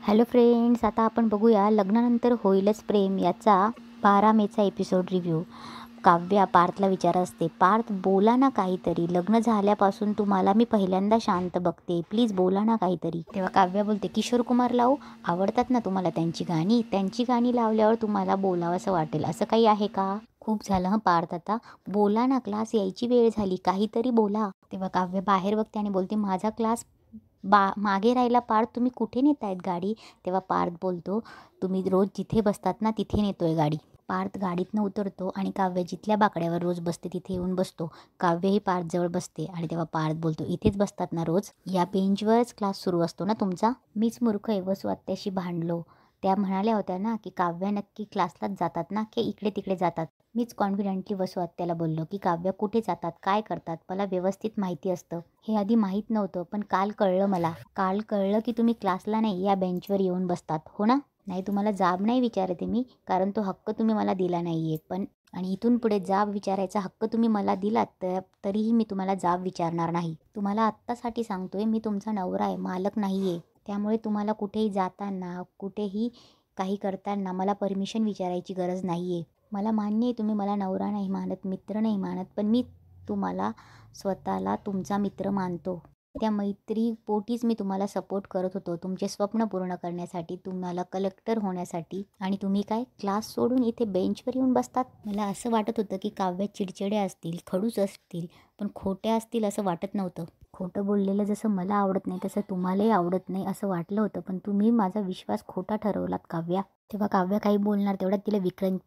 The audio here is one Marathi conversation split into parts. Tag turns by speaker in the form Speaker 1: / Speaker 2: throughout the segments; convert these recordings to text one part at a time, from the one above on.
Speaker 1: हॅलो फ्रेंड्स, आता आपण बघूया लग्नानंतर होईलच प्रेम याचा 12 मेचा एपिसोड रिव्ह्यू. काव्या पार्थला विचारत असते, पार्थ बोला ना काहीतरी, लग्न झाल्यापासून तुम्हाला मी पहिल्यांदा शांत बघते, प्लीज बोला ना काहीतरी. तेव्हा काव्या बोलते, किशोर कुमार लावू, आवडतात ना तुम्हाला त्यांची गाणी लावल्यावर तुम्हाला बोलावंसं वाटेल, असं काही आहे का? खूप झालं हं पार्थ, आता बोला ना, क्लास यायची वेळ झाली, काहीतरी बोला. तेव्हा काव्य बाहेर बघते आणि बोलते, माझा क्लास मागे राहिला पार्थ, तुम्ही कुठे नेतायत गाडी? तेव्हा पार्थ बोलतो, तुम्ही रोज जिथे बसतात ना तिथे नेतोय गाडी. पार्थ गाडीतनं उतरतो आणि काव्य जिथल्या बाकड्यावर रोज बसते तिथे येऊन बसतो. काव्यही पार्थजवळ बसते आणि तेव्हा पार्थ बोलतो, इथेच बसतात ना रोज? या बेंचवरच क्लास सुरू असतो ना तुमचा? मीच मूर्ख आहे, वसू आत्याशी भांडलो. त्या म्हणाल्या होत्या ना की काव्य नक्की क्लासलाच जातात ना की इकडे तिकडे जातात? मीच कॉन्फिडेंटली वसू आत्याला बोललो की काव्य कुठे जातात, काय करतात, मला व्यवस्थित माहिती असतं. हे आधी माहीत नव्हतं, पण काल कळलं मला. काल कळलं की तुम्ही क्लासला नाही, या बेंचवर येऊन बसतात, हो ना? नाही, तुम्हाला जाब नाही विचारते मी, कारण तो हक्क तुम्ही मला दिला नाही आहे. पण आणि इथून पुढे जाब विचारायचा हक्क तुम्ही मला दिलात तरीही मी तुम्हाला जाब विचारणार नाही. तुम्हाला आत्तासाठी सांगतोय, मी तुमचा नवरा आहे, मालक नाही आहे. त्यामुळे तुम्हाला कुठेही जाताना, कुठेही काही करताना मला परमिशन विचारायची गरज नाही आहे. मला मान्य आहे तुम्ही मला नवरा नाही मानत, मित्र नाही मानत, पण मी तुम्हाला स्वतःला तुमचा मित्र मानतो. त्या मैत्रीपोटीच मी तुम्हाला सपोर्ट करत होतो, तुमचे स्वप्न पूर्ण करण्यासाठी, तुम्हाला कलेक्टर होण्यासाठी. आणि तुम्ही काय क्लास सोडून इथे बेंचवर येऊन बसतात? मला असं वाटत होतं की काव्य चिडचिड्या असतील, खडूस असतील, पण खोट्या असतील असं वाटत नव्हतं. खोटं बोललेलं जसं मला आवडत नाही तसं तुम्हालाही आवडत नाही असं वाटलं होतं, पण तुम्ही माझा विश्वास खोटा ठरवलात काव्या. तेव्हा काव्य काही बोलणार तेवढ्यात तिला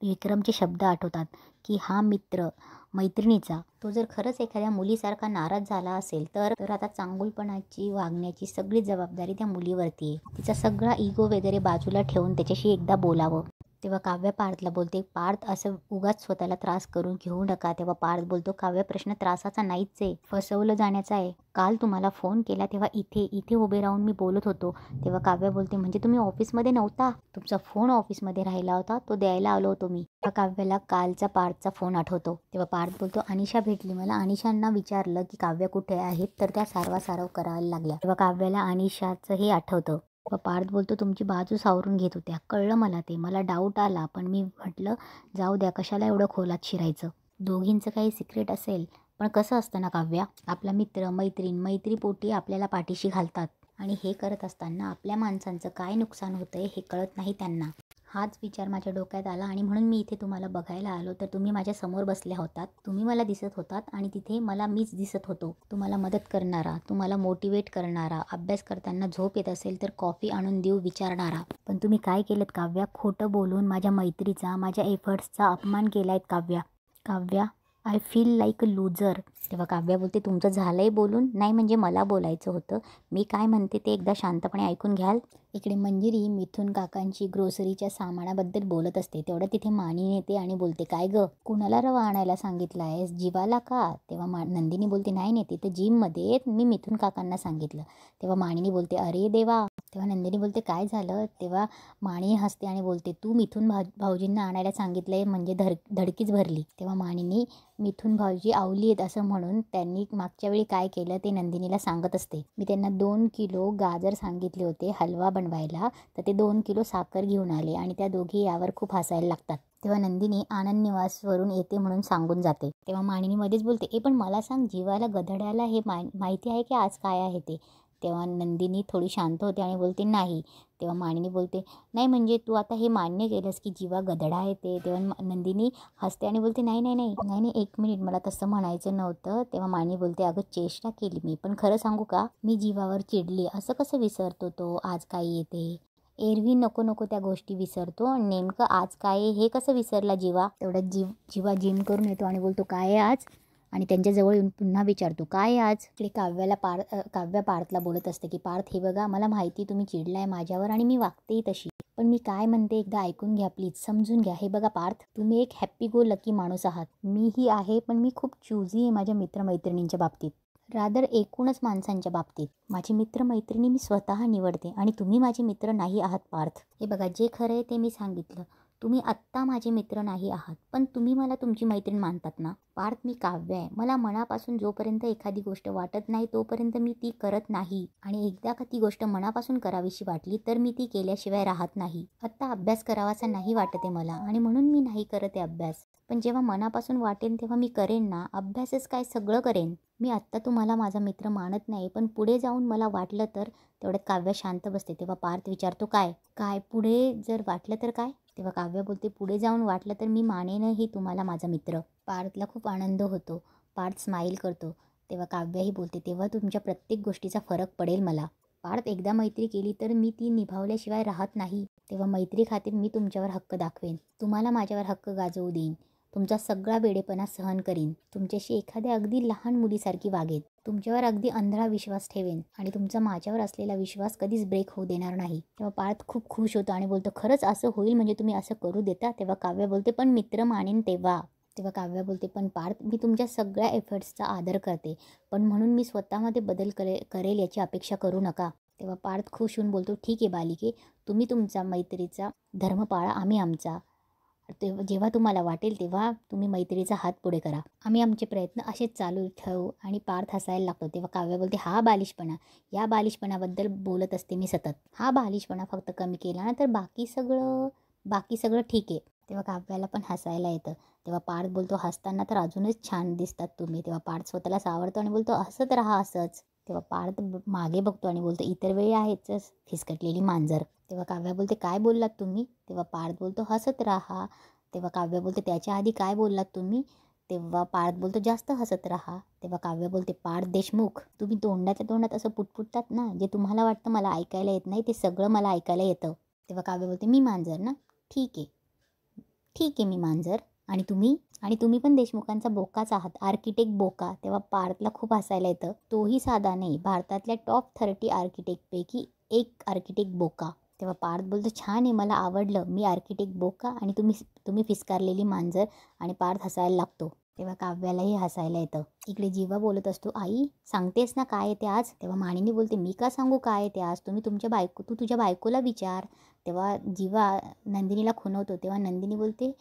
Speaker 1: विक्रमचे शब्द आठवतात की हा मित्र मैत्रिणीचा, तो जर खरंच एखाद्या मुलीसारखा नाराज झाला असेल तर आता चांगुलपणाची वागण्याची सगळी जबाबदारी त्या मुलीवरती आहे. तिचा सगळा इगो वगैरे बाजूला ठेवून त्याच्याशी एकदा बोलावं. तेव्हा काव्य पार्थला बोलते, पार्थ असं उगाच स्वतःला त्रास करून घेऊ नका. तेव्हा पार्थ बोलतो, काव्य प्रश्न त्रासाचा नाहीच आहे, फसवलं जाण्याचा आहे. काल तुम्हाला फोन केला तेव्हा इथे उभे राहून मी बोलत होतो. तेव्हा काव्य बोलते, म्हणजे तुम्ही ऑफिसमध्ये नव्हता? तुमचा फोन ऑफिसमध्ये राहिला होता, तो द्यायला आलो होतो मी. काव्याला कालचा पार्थचा फोन आठवतो. तेव्हा पार्थ बोलतो, अनिशा भेटली मला, अनिशांना विचारलं की काव्य कुठे आहेत, तर त्या सारवासारव करायला लागल्या. तेव्हा काव्याला अनिशाचंही आठवतं. पार्थ बोलतो, तुमची बाजू सावरून घेत होत्या, कळलं मला ते, मला डाऊट आला, पण मी म्हटलं जाऊ द्या, कशाला एवढं खोलात शिरायचं. दोघींचं काही सिक्रेट असेल, पण कसं असतं ना काव्या, आपला मित्र मैत्रीपोटी आपल्याला पाठीशी घालतात, आणि हे करत असताना आपल्या माणसांचं काय नुकसान होतंय हे कळत नाही त्यांना. हाच विचार माझ्या डोक्यात आला आणि म्हणून मी इथे तुम्हाला बघायला आलो. तर तुम्ही माझ्या समोर बसल्या होतात, तुम्ही मला दिसत होतात आणि तिथे मला मीच दिसत होतो, तुम्हाला मदत करणारा, तुम्हाला मोटिवेट करणारा, अभ्यास करताना झोप येत असेल तर कॉफी आणून देऊ विचारणारा. पण तुम्ही काय केलं काव्या? खोटं बोलून माझ्या मैत्रीचा, माझ्या एफर्ट्सचा अपमान केलायत Kavya. I feel like a loser. तेव्हा काव्या बोलते, तुमचं झालंय बोलून? नाही म्हणजे मला बोलायचं होतं. मी काय म्हणते ते एकदा शांतपणे ऐकून घ्याल? इकडे मंजिरी मिथून काकांची ग्रोसरीच्या सामानाबद्दल बोलत असते. तेवढं तिथे मानी येते आणि बोलते, काय गं, कुणाला रवा आणायला सांगितलं आहेस, जीवाला का? तेव्हा नंदिनी बोलते, नाही तिथे जिममध्ये मी मिथून काकांना सांगितलं. तेव्हा मानिनी बोलते, अरे देवा. तेव्हा नंदिनी बोलते, काय झालं? तेव्हा मानिनी हसते आणि बोलते, तू मिथून भाऊजींना आणायला सांगितलंय म्हणजे धडकीच भरली. तेव्हा मानिनी, मिथून भाऊजी आवली आहेत असं म्हणून त्यांनी मागच्या वेळी काय केलं ते नंदिनीला सांगत असते. मी त्यांना 2 किलो गाजर सांगितले होते हलवा बनवायला, तर ते 2 किलो साखर घेऊन आले आणि त्या दोघी यावर खूप हसायला लागतात. तेव्हा नंदिनी आनंद निवासवरून येते म्हणून सांगून जाते. तेव्हा मानिनी मध्येच बोलते, पण मला सांग, जीवाला गधड्याला हे माहिती आहे की आज काय आहे ते? तेव्हा नंदिनी थोडी शांत होते आणि बोलते, नाही. तेव्हा मानिनी बोलते, नाही म्हणजे तू आता हे मान्य केलंस की जीवा गधडा आहे ते? तेव्हा नंदिनी हसते आणि बोलते, नाही 1 मिनिट, मला तसं म्हणायचं नव्हतं. तेव्हा मानिनी बोलते, अगं चेष्टा केली मी, पण खरं सांगू का, मी जीवावर चिडली. असं कसं विसरतो तो आज काय येते? एरवी नको त्या गोष्टी विसरतो, नेमकं आज काय हे कसं विसरला जीवा? तेवढ्यात जीवा जिम करून येतो आणि बोलतो, काय आहे आज? आणि त्यांच्याजवळ येऊन पुन्हा विचारतो, काय आज? इकडे काव्या पार्थला बोलत असते की, पार्थ हे बघा, मला माहिती तुम्ही चिडलाय माझ्यावर आणि मी वागतेही तशी, पण मी काय म्हणते एकदा ऐकून घ्या प्लीज, समजून घ्या. हे बघा पार्थ, तुम्ही एक हॅप्पी गो लकी माणूस आहात, मीही आहे, पण मी खूप चूजी आहे माझ्या मित्रमैत्रिणींच्या बाबतीत, रादर एकूणच माणसांच्या बाबतीत. माझी मित्रमैत्रिणी मी स्वतः निवडते आणि तुम्ही माझे मित्र नाही आहात पार्थ. हे बघा, जे खरं आहे ते मी सांगितलं, तुम्ही आत्ता माझे मित्र नाही आहात, पण तुम्ही मला तुमची मैत्रीण मानतात ना. पार्थ, मी काव्य आहे. मला मनापासून जोपर्यंत एखादी गोष्ट वाटत नाही तोपर्यंत मी ती करत नाही. आणि एकदा का ती गोष्ट मनापासून करावीशी वाटली तर मी ती केल्याशिवाय राहत नाही. आत्ता अभ्यास करावासा नाही वाटत आहे मला आणि म्हणून मी नाही करत आहे अभ्यास. पण जेव्हा मनापासून वाटेन तेव्हा मी करेन ना. अभ्यासच काय, सगळं करेन मी. आत्ता तुम्हाला माझा मित्र मानत नाही, पण पुढे जाऊन मला वाटलं तर. तेवढ्यात काव्य शांत बसते. तेव्हा पार्थ विचारतो, काय काय पुढे जर वाटलं तर काय? तेव्हा काव्य बोलते, पुढे जाऊन वाटलं तर मी मानेनही तुम्हाला माझा मित्र. पार्थला खूप आनंद होतो. पार्थ स्माईल करतो. तेव्हा काव्यही बोलते, तेव्हा तुमच्या प्रत्येक गोष्टीचा फरक पडेल मला. पार्थ, एकदा मैत्री केली तर मी ती निभावल्याशिवाय राहत नाही. तेव्हा मैत्री खातीर मी तुमच्यावर हक्क दाखवेन. तुम्हाला माझ्यावर हक्क गाजवू देईन. तुमचा सगळा वेडेपणा सहन करीन. तुमच्याशी एखाद्या अगदी लहान मुलीसारखी वागेन. तुमच्यावर अगदी अंधळा विश्वास ठेवेन आणि तुमचा माझ्यावर असलेला विश्वास कधीच ब्रेक होऊ देणार नाही. तेव्हा पार्थ खूप खुश होतो आणि बोलतो, खरंच असं होईल म्हणजे तुम्ही असं करू देता? तेव्हा काव्य बोलते, पण मित्र मानेन तेव्हा. तेव्हा काव्य बोलते, पण पार्थ, मी तुमच्या सगळ्या एफर्ट्सचा आदर करते, पण म्हणून मी स्वतःमध्ये बदल करेल याची अपेक्षा करू नका. तेव्हा पार्थ खुश होऊन बोलतो, ठीक आहे बालिके, तुम्ही तुमचा मैत्रीचा धर्म पाळा, आम्ही आमचा. तेव्हा जेव्हा तुम्हाला वाटेल तेव्हा तुम्ही मैत्रीचा हात पुढे करा. आम्ही आमचे प्रयत्न असेच चालू ठेवू. आणि पार्थ हसायला लागतो. तेव्हा काव्य बोलते, हा बालिशपणा, या बालिशपणाबद्दल बोलत असते मी सतत. हा बालिशपणा फक्त कमी केला ना तर बाकी सगळं ठीक आहे. तेव्हा काव्याला पण हसायला येतं. तेव्हा पार्थ बोलतो, हसताना तर अजूनच छान दिसतात तुम्ही. तेव्हा पार्थ स्वतःला सावरतो आणि बोलतो, हसत राहा असंच. तेव्हा पार्थ मागे बघतो आणि बोलतो, इतर वेळी आहेच फिसकटलेली मांजर. तेव्हा काव्या बोलते, काय बोललात तुम्ही? तेव्हा पार्थ बोलतो, हसत राहा. तेव्हा काव्य बोलते, त्याच्या आधी काय बोललात तुम्ही? तेव्हा पार्थ बोलतो, जास्त हसत राहा. तेव्हा काव्य बोलते, पार्थ देशमुख, तुम्ही तोंडाच्या तोंडात असं पुटपुटतात ना, जे तुम्हाला वाटतं मला ऐकायला येत नाही ते सगळं मला ऐकायला येतं. तेव्हा काव्य बोलते, मी मांजर ना, ठीक आहे मी मांजर. आणि तुम्ही पण देशमुखांचा बोकाच आहात, आर्किटेक्ट बोका. तेव्हा पार्थला खूप हसायला येतं. तोही साधा नाही, भारतातल्या टॉप 30 आर्किटेक्टपैकी एक आर्किटेक्ट बोका. तेव्हा पार्थ बोलतो, छान आहे, मला आवडलं. मी आर्किटेक्ट बोका आणि तुम्ही फिसकारलेली मांजर. आणि पार्थ हसायला लागतो. तेव्हा काव्यालाही हसायला येतं. इकडे जीवा बोलत असतो, आई सांगतेस ना काय येते आज? तेव्हा मानिनी बोलते, मी का सांगू काय येते आज? तू तुझ्या बायकोला विचार. तेव्हा जीवा नंदिनीला खुणवतो. तेव्हा नंदिनी बोलते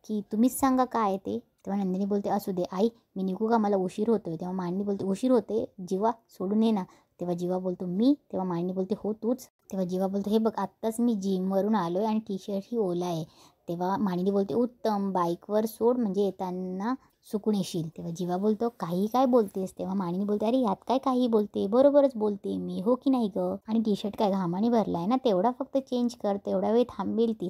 Speaker 1: की तुम्हीच सांगा काय ते. तेव्हा नंदिनी बोलते, असू दे आई, मी निघू का, मला उशीर होतोय. तेव्हा मानिनी बोलते, उशीर होते जीवा, सोडून ये ना. तेव्हा जीवा बोलतो, मी? तेव्हा मानिनी बोलते, हो तूच. तेव्हा जीवा बोलतो, हे बघ, आत्ताच मी जिमवरून आलो आहे आणि टी-शर्टही ओला आहे. तेव्हा मानिनी बोलते, उत्तम, बाईकवर सोड म्हणजे येताना सुकून येशील. तेव्हा जीवा बोलतो, काही काय बोलतेस? तेव्हा मानिनी बोलते, अरे यात काय काही बोलते, बरोबरच बोलते मी, हो की नाही गं? आणि टी-शर्ट काय घामाने भरलाय ना, तेवढा फक्त चेंज कर, तेवढा वेळ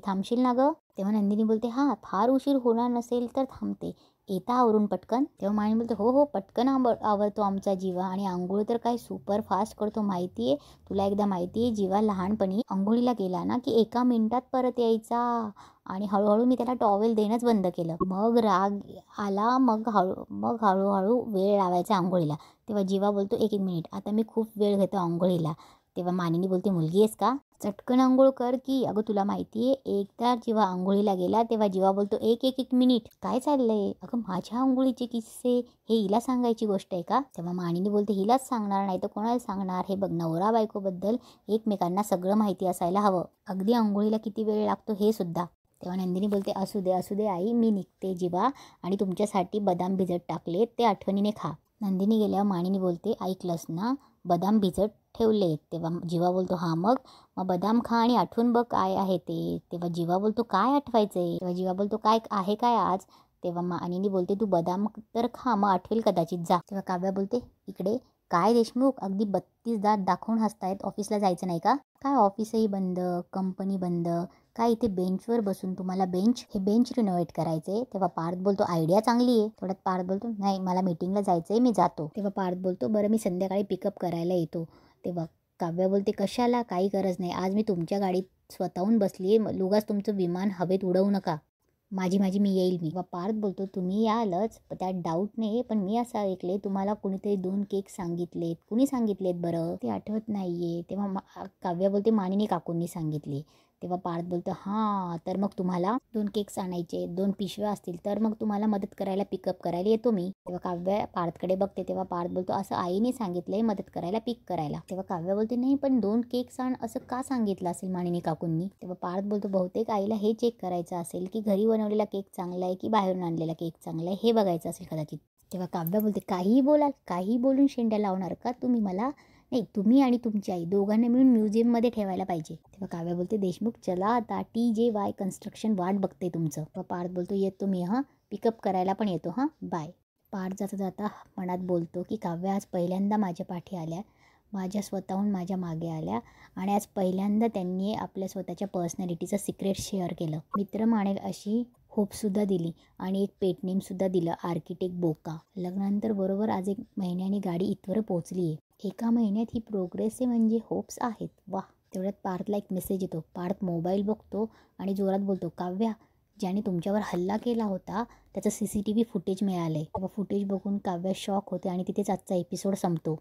Speaker 1: थांबशील ना गं? तेव्हा नंदिनी बोलते, हां फार उशीर होणार नसेल तर थांबते, येता आवरून पटकन. तेव्हा मानिनी बोलते, हो पटकन आवरतो आमचा जीवा, आणि आंघोळ तर काय सुपर फास्ट करतो माहिती आहे तुला. एकदा माहिती आहे जीवा लहानपणी आंघोळीला गेला ना की 1 मिनिटात परत यायचा, आणि हळूहळू मी त्याला टॉवेल देणंच बंद केलं. मग राग आला, मग हळूहळू वेळ लावायचा आंघोळीला. तेव्हा जीवा बोलतो, एक मिनिट, आता मी खूप वेळ घेतो आंघोळीला. तेव्हा मानिनी बोलते, मुलगी आहेस का, चटकन आंघोळ कर की. अगं तुला माहिती आहे, एकदा जेव्हा आंघोळीला गेला तेव्हा जीवा बोलतो, एक मिनिट, काय चाललंय? अगं माझ्या आंघोळीचे किस्से हे हिला सांगायची गोष्ट आहे का? तेव्हा मानिनी बोलते, हिलाच सांगणार, नाही तर कोणाला सांगणार? हे बघ, नवरा बायकोबद्दल एकमेकांना सगळं माहिती असायला हवं, अगदी आंघोळीला किती वेळ लागतो हे सुद्धा. तेव्हा नंदिनी बोलते, असू दे आई, मी निघते जीवा, आणि तुमच्यासाठी बदाम भिजत टाकले, ते आठवणीने खा. नंदिनी गेल्यावर मानिनी बोलते, ऐकलंस ना, बदाम भिजत ठेवले. तेव्हा जीवा बोलतो, हां मग बदाम खा आणि आठवून बघ काय आहे ते. तेव्हा जीवा बोलतो, काय आठवायचंय? तेव्हा जीवा बोलतो, काय आहे काय आज? तेव्हा मानिनी बोलते, तू बदाम तर खा, मग आठवेल कदाचित, जा. तेव्हा काव्या बोलते, इकडे काय देशमुख, अगदी 32 दात दाखवून हसतायत, ऑफिसला जायचं नाही का? काय ऑफिसही बंद, कंपनी बंद, काय इथे बेंचवर बसून तुम्हाला हे बेंच रिनोव्हेट करायचे? तेव्हा पार्थ बोलतो, आयडिया चांगली आहे. थोड्यात पार्थ बोलतो, नाही मला मीटिंगला जायचंय, मी जातो. तेव्हा पार्थ बोलतो, बरं मी संध्याकाळी पिकअप करायला येतो. तेव्हा काव्या बोलते, कशाला, काही गरज नाही, आज मी तुमच्या गाडीत स्वतःहून बसली आहे, उगाच तुमचं विमान हवेत उडवू नका. माझी मी येईल. तेव्हा पार्थ बोलतो, तुम्ही यालच, त्यात डाऊट नाही, पण मी असं ऐकले तुम्हाला कुणीतरी 2 केक सांगितलेत. कुणी सांगितलेत बरं? ते आठवत नाहीये. तेव्हा काव्या बोलते, मानिनी काकूंनी सांगितले. तेव्हा पार्थ बोलतो हां तर मग तुम्हाला 2 केक्स आणायचे, 2 पिशव्या असतील तर मग तुम्हाला मदत करायला पिकअप करायला येतो मी. तेव्हा काव्या पार्थकडे बघते तेव्हा पार्थ बोलतो असं आईने सांगितलंय मदत करायला पिक करायला. तेव्हा काव्या बोलते नाही पण 2 केक्स आण असं का सांगितलं असेल मानिनी काकूंनी. तेव्हा पार्थ बोलतो बहुतेक आईला हे चेक करायचं असेल की घरी बनवलेला केक चांगला आहे की बाहेरून आणलेला केक चांगला आहे हे बघायचं असेल कदाचित. तेव्हा काव्या बोलते काहीही बोलाल, काही बोलून शेंड्या लावणार का तुम्ही मला. नाही तुम्ही आणि तुमची आई दोघांना मिळून म्युझियममध्ये ठेवायला पाहिजे. तेव्हा काव्या बोलते देशमुख चला आता TJY कन्स्ट्रक्शन वाट बघते तुमचं. पार्थ बोलतो येतो मी हां पिकअप करायला पण येतो हां बाय. पार्थ जाता जाता मनात बोलतो की काव्या आज पहिल्यांदा माझ्या पाठी आल्या, माझ्या स्वतःहून माझ्या मागे आल्या आणि आज पहिल्यांदा त्यांनी आपल्या स्वतःच्या पर्सनॅलिटीचं सिक्रेट शेअर केलं. मित्र मानेल अशी होपसुद्धा दिली आणि एक पेटनेमसुद्धा दिलं आर्किटेक्ट बोका. लग्नानंतर बरोबर आज 1 महिन्याने गाडी इथवर पोहोचली आहे. 1 महिन्यात ही प्रोग्रेस आहे म्हणजे होप्स आहेत. वाह. तेवढ्यात पार्थला एक मेसेज येतो. पार्थ मोबाईल बघतो आणि जोरात बोलतो काव्या ज्याने तुमच्यावर हल्ला केला होता त्याचं CCTV फुटेज मिळालं आहे. तेव्हा फुटेज बघून काव्या शॉक होते आणि तिथेच आजचा एपिसोड संपतो.